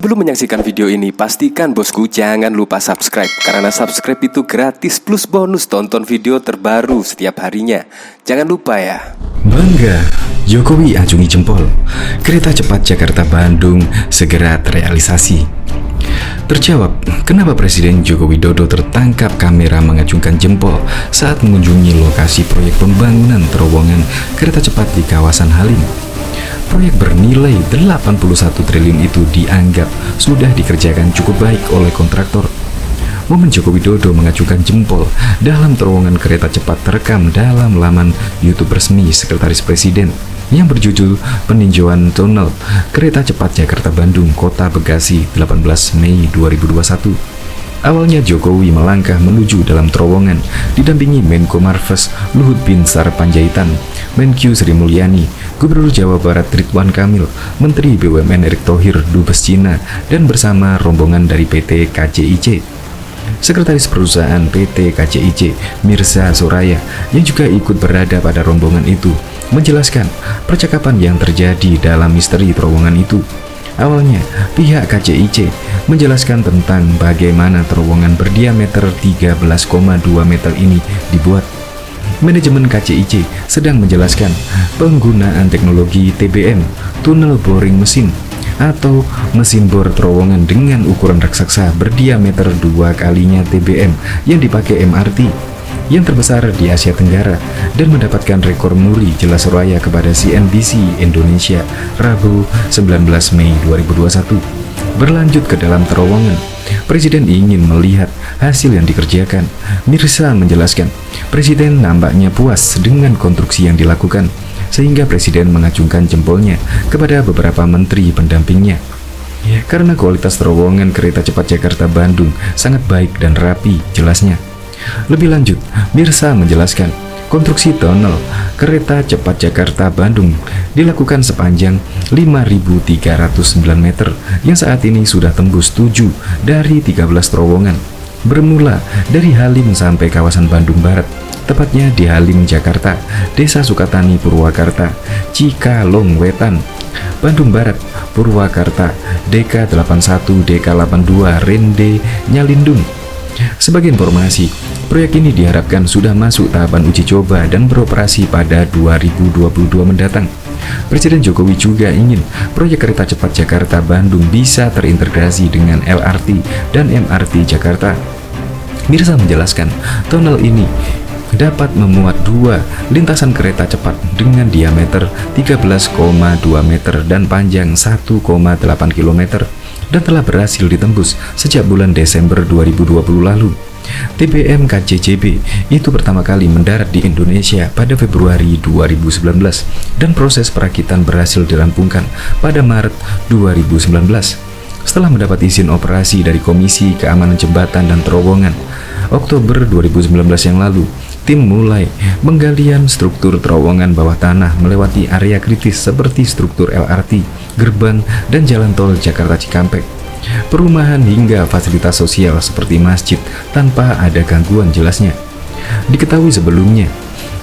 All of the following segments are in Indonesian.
Sebelum menyaksikan video ini, pastikan bosku jangan lupa subscribe. Karena subscribe itu gratis plus bonus tonton video terbaru setiap harinya. Jangan lupa ya. Bangga, Jokowi acungi jempol. Kereta cepat Jakarta-Bandung segera terrealisasi. Terjawab, kenapa Presiden Joko Widodo tertangkap kamera mengacungkan jempol saat mengunjungi lokasi proyek pembangunan terowongan kereta cepat di kawasan Halim. Proyek bernilai 81 triliun itu dianggap sudah dikerjakan cukup baik oleh kontraktor. Momen Joko Widodo mengacungkan jempol dalam terowongan kereta cepat terekam dalam laman YouTube resmi Sekretaris Presiden yang berjudul Peninjauan Tunnel Kereta Cepat Jakarta-Bandung Kota Bekasi 18 Mei 2021. Awalnya Jokowi melangkah menuju dalam terowongan didampingi Menko Marves Luhut Binsar Panjaitan, Menkyu Sri Mulyani, Gubernur Jawa Barat Ridwan Kamil, Menteri BUMN Erick Thohir Dubes Cina, dan bersama rombongan dari PT KCIC. Sekretaris Perusahaan PT KCIC, Mirza Soraya, yang juga ikut berada pada rombongan itu, menjelaskan percakapan yang terjadi dalam misteri terowongan itu. Awalnya, pihak KCIC menjelaskan tentang bagaimana terowongan berdiameter 13,2 meter ini dibuat. Manajemen KCIC sedang menjelaskan penggunaan teknologi TBM, tunnel boring mesin, atau mesin bor terowongan dengan ukuran raksasa berdiameter 2 kalinya TBM yang dipakai MRT yang terbesar di Asia Tenggara dan mendapatkan rekor muri, jelas Soraya kepada CNBC Indonesia Rabu 19 Mei 2021. Berlanjut ke dalam terowongan, Presiden ingin melihat hasil yang dikerjakan. Mirza menjelaskan, Presiden nampaknya puas dengan konstruksi yang dilakukan, sehingga Presiden mengacungkan jempolnya kepada beberapa menteri pendampingnya. Karena kualitas terowongan kereta cepat Jakarta-Bandung sangat baik dan rapi, jelasnya. Lebih lanjut, Mirza menjelaskan, konstruksi tunnel kereta cepat Jakarta-Bandung dilakukan sepanjang 5.309 meter yang saat ini sudah tembus 7 dari 13 terowongan. Bermula dari Halim sampai kawasan Bandung Barat, tepatnya di Halim, Jakarta, Desa Sukatani, Purwakarta, Cikalong Wetan, Bandung Barat, Purwakarta, DK81, DK82, Rende, Nyalindung. Sebagai informasi, proyek ini diharapkan sudah masuk tahapan uji coba dan beroperasi pada 2022 mendatang. Presiden Jokowi juga ingin proyek kereta cepat Jakarta-Bandung bisa terintegrasi dengan LRT dan MRT Jakarta. Mirza menjelaskan, tunnel ini dapat memuat 2 lintasan kereta cepat dengan diameter 13,2 meter dan panjang 1,8 km dan telah berhasil ditembus sejak bulan Desember 2020 lalu. TBM KCJB itu pertama kali mendarat di Indonesia pada Februari 2019 dan proses perakitan berhasil dirampungkan pada Maret 2019. Setelah mendapat izin operasi dari Komisi Keamanan Jembatan dan Terowongan Oktober 2019 yang lalu, tim mulai penggalian struktur terowongan bawah tanah melewati area kritis seperti struktur LRT, gerbang, dan jalan tol Jakarta Cikampek, perumahan hingga fasilitas sosial seperti masjid tanpa ada gangguan, jelasnya. Diketahui sebelumnya,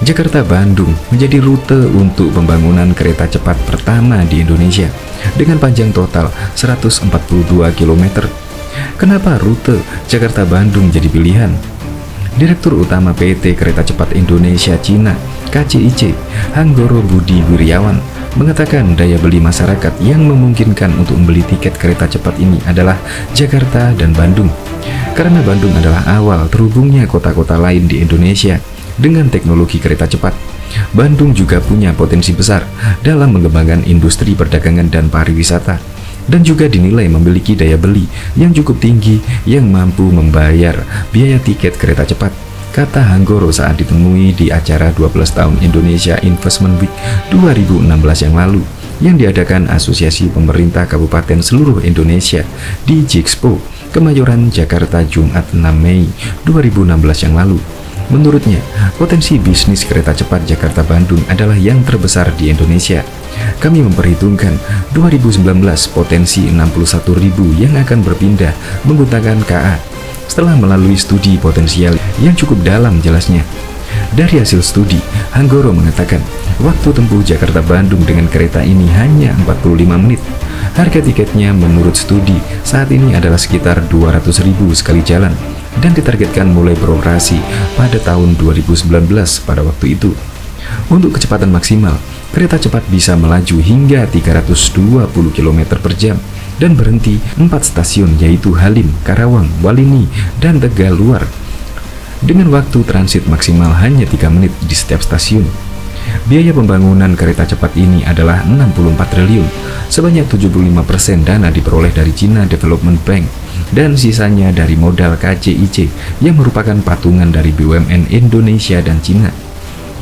Jakarta-Bandung menjadi rute untuk pembangunan kereta cepat pertama di Indonesia dengan panjang total 142 km. Kenapa rute Jakarta-Bandung jadi pilihan? Direktur Utama PT Kereta Cepat Indonesia Cina KCIC, Hanggoro Budi Wiryawan, mengatakan daya beli masyarakat yang memungkinkan untuk membeli tiket kereta cepat ini adalah Jakarta dan Bandung. Karena Bandung adalah awal terhubungnya kota-kota lain di Indonesia dengan teknologi kereta cepat. Bandung juga punya potensi besar dalam mengembangkan industri perdagangan dan pariwisata, dan juga dinilai memiliki daya beli yang cukup tinggi yang mampu membayar biaya tiket kereta cepat, kata Hanggoro saat ditemui di acara 12 tahun Indonesia Investment Week 2016 yang lalu yang diadakan Asosiasi Pemerintah Kabupaten seluruh Indonesia di Jixpo, Kemayoran, Jakarta, Jumat 6 Mei 2016 yang lalu. Menurutnya, potensi bisnis kereta cepat Jakarta-Bandung adalah yang terbesar di Indonesia. Kami memperhitungkan 2019 potensi 61.000 yang akan berpindah menggunakan KA setelah melalui studi potensial yang cukup dalam, jelasnya. Dari hasil studi, Hanggoro mengatakan waktu tempuh Jakarta-Bandung dengan kereta ini hanya 45 menit. Harga tiketnya menurut studi saat ini adalah sekitar 200.000 sekali jalan dan ditargetkan mulai beroperasi pada tahun 2019 pada waktu itu. Untuk kecepatan maksimal, kereta cepat bisa melaju hingga 320 km per jam dan berhenti 4 stasiun yaitu Halim, Karawang, Walini, dan Tegaluar dengan waktu transit maksimal hanya 3 menit di setiap stasiun. Biaya pembangunan kereta cepat ini adalah 64 triliun. Sebanyak 75% dana diperoleh dari China Development Bank dan sisanya dari modal KCIC yang merupakan patungan dari BUMN Indonesia dan China.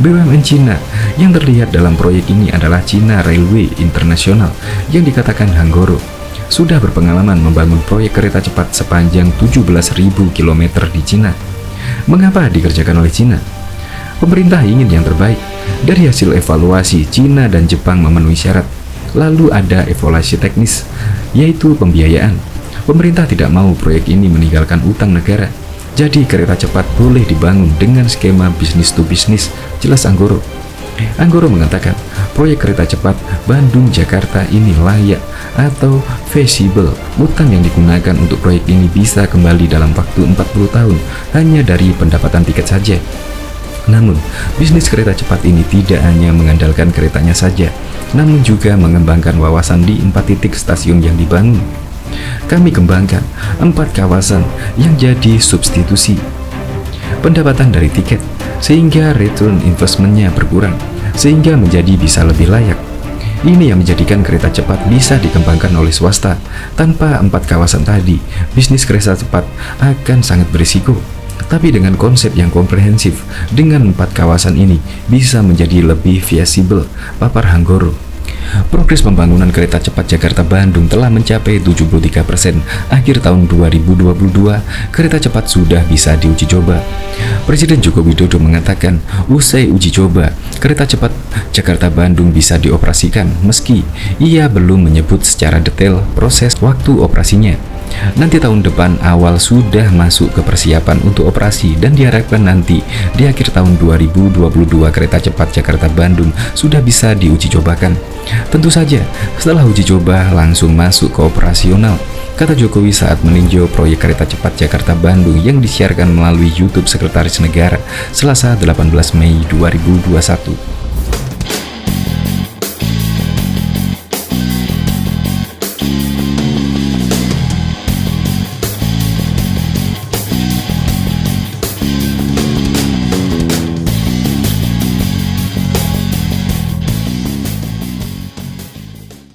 BUMN China yang terlihat dalam proyek ini adalah China Railway International yang dikatakan Hanggoro. Sudah berpengalaman membangun proyek kereta cepat sepanjang 17.000 km di China. Mengapa dikerjakan oleh China? Pemerintah ingin yang terbaik. Dari hasil evaluasi, China dan Jepang memenuhi syarat. Lalu ada evaluasi teknis, yaitu pembiayaan. Pemerintah tidak mau proyek ini meninggalkan utang negara. Jadi kereta cepat boleh dibangun dengan skema bisnis to bisnis, jelas Hanggoro. Hanggoro mengatakan, proyek kereta cepat Bandung-Jakarta ini layak atau feasible. Utang yang digunakan untuk proyek ini bisa kembali dalam waktu 40 tahun hanya dari pendapatan tiket saja. Namun, bisnis kereta cepat ini tidak hanya mengandalkan keretanya saja, namun juga mengembangkan wawasan di 4 titik stasiun yang dibangun. Kami kembangkan 4 kawasan yang jadi substitusi pendapatan dari tiket, sehingga return investmentnya berkurang, sehingga menjadi bisa lebih layak. Ini yang menjadikan kereta cepat bisa dikembangkan oleh swasta. Tanpa 4 kawasan tadi, bisnis kereta cepat akan sangat berisiko. Tapi dengan konsep yang komprehensif, dengan 4 kawasan ini bisa menjadi lebih feasible, papar Hanggoro. Progres pembangunan kereta cepat Jakarta-Bandung telah mencapai 73%. Akhir tahun 2022, kereta cepat sudah bisa diuji coba. Presiden Joko Widodo mengatakan, usai uji coba, kereta cepat Jakarta-Bandung bisa dioperasikan, meski ia belum menyebut secara detail proses waktu operasinya. Nanti tahun depan awal sudah masuk ke persiapan untuk operasi dan diharapkan nanti di akhir tahun 2022 kereta cepat Jakarta-Bandung sudah bisa diuji cobakan. Tentu saja setelah uji coba langsung masuk ke operasional, kata Jokowi saat meninjau proyek kereta cepat Jakarta-Bandung yang disiarkan melalui YouTube Sekretaris Negara Selasa 18 Mei 2021.